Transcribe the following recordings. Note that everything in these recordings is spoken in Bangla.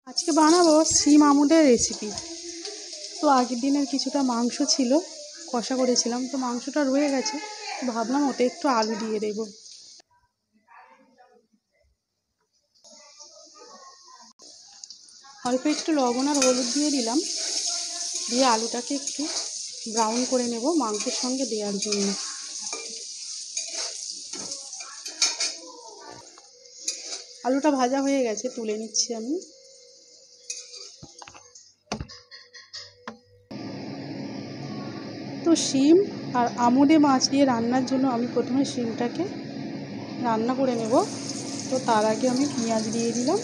আজকে বানাবো শিম আমুদের রেসিপি। তো আগের দিনের কিছুটা মাংস ছিল, কষা করেছিলাম, তো মাংসটা রয়ে গেছে। ভাবলাম ওতে একটু আলু দিয়ে দেব। অল্প একটু লবণ আর হলুদ দিয়ে দিলাম, দিয়ে আলুটাকে একটু ব্রাউন করে নেব মাংসের সঙ্গে দেওয়ার জন্য। আলুটা ভাজা হয়ে গেছে, তুলে নিচ্ছি আমি। তো শিম আর আমুদে মাছ দিয়ে রান্নার জন্য আমি প্রথমে শিমটাকে রান্না করে নেব। তো তার আগে আমি পেঁয়াজ দিয়ে দিলাম,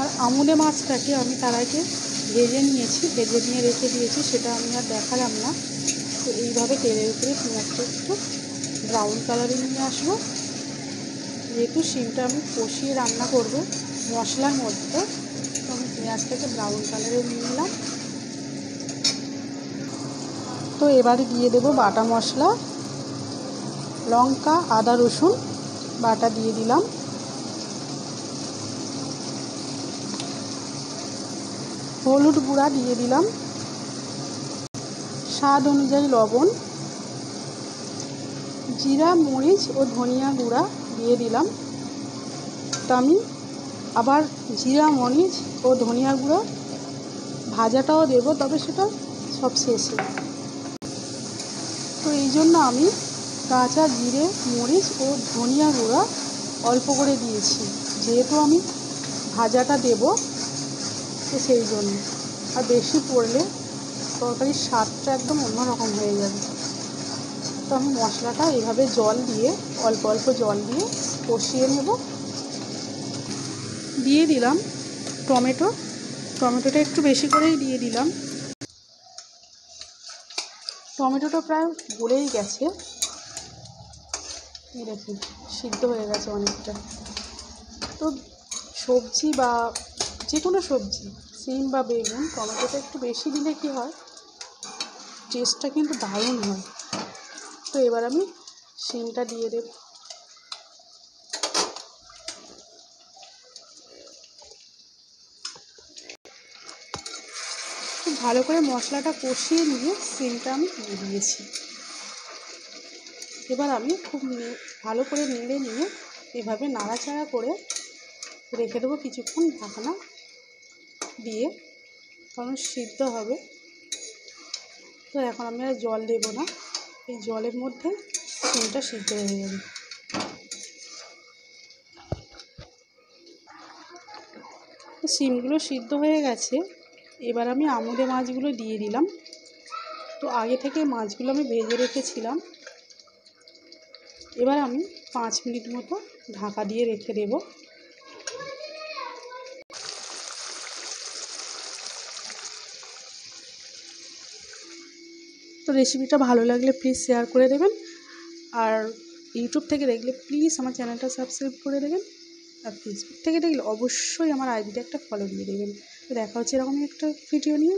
আর আমুদে মাছটাকে আমি তার আগে ভেজে নিয়ে রেখে দিয়েছি, সেটা আমি আর দেখালাম না। তো এইভাবে তেলের উপরে পেঁয়াজটা একটু ব্রাউন কালারে নিয়ে আসবো। যেহেতু শিমটা আমি কষিয়ে রান্না করব মশলার মধ্যে, তো আমি পেঁয়াজটাকে ব্রাউন কালারে নিয়ে নিলাম। তো এবারে দিয়ে দেব বাটা মশলা, লঙ্কা, আদা, রসুন বাটা দিয়ে দিলাম। হলুদ গুঁড়া দিয়ে দিলাম, স্বাদ অনুযায়ী লবণ, জিরা, মরিচ ও ধনিয়া গুঁড়া দিয়ে দিলাম। তো আমি আবার জিরা, মরিচ ও ধনিয়া গুঁড়ো ভাজাটাও দেব, তবে সেটা সব শেষে। তো এই জন্য আমি কাঁচা জিরে, মরিচ ও ধনিয়া গুঁড়া অল্প করে দিয়েছি, যেহেতু আমি ভাজাটা দেব, তো সেই জন্য। আর বেশি পড়লে তরকারির স্বাদটা একদম অন্যরকম হয়ে যাবে। তো আমি মশলাটা এইভাবে জল দিয়ে, অল্প অল্প জল দিয়ে কষিয়ে নেব। দিয়ে দিলাম টমেটোটা একটু বেশি করেই দিয়ে দিলাম। টমেটোটা প্রায় গলেই গেছে, দেখুন সিদ্ধ হয়ে গেছে অনেকটা। তো সবজি বা যে কোনো সবজি, সিম বা বেগুন, টমেটোটা একটু বেশি দিলে কী হয়, টেস্টটা কিন্তু দারুণ হয়। তো এবার আমি সিমটা দিয়ে দেব। খুব ভালো করে মশলাটা কষিয়ে নিয়ে সিমটা আমি দিয়ে দিয়েছি। এবার আমি খুব ভালো করে নেড়ে নিয়ে এভাবে নাড়াচাড়া করে রেখে দেবো কিছুক্ষণ ঢাকনা দিয়ে, কারণ সিদ্ধ হবে। তো এখন আমি আর জল দেব না, এই জলের মধ্যে সিমটা সিদ্ধ হয়ে যাবে। সিমগুলো সিদ্ধ হয়ে গেছে, এবার আমি আমুদে মাছগুলো দিয়ে দিলাম। তো আগে থেকে মাছগুলো আমি ভেজে রেখেছিলাম। এবার আমি 5 মিনিট মতো ঢাকা দিয়ে রেখে দেব। তো রেসিপিটা ভালো লাগলে প্লিজ শেয়ার করে দেবেন, আর ইউটিউব থেকে দেখলে প্লিজ আমার চ্যানেলটা সাবস্ক্রাইব করে দেবেন, আর ফেসবুক থেকে দেখলে অবশ্যই আমার আইডিটা একটা ফলো দিয়ে দেবেন। তো দেখা হচ্ছে এরকমই একটা ভিডিও নিয়ে।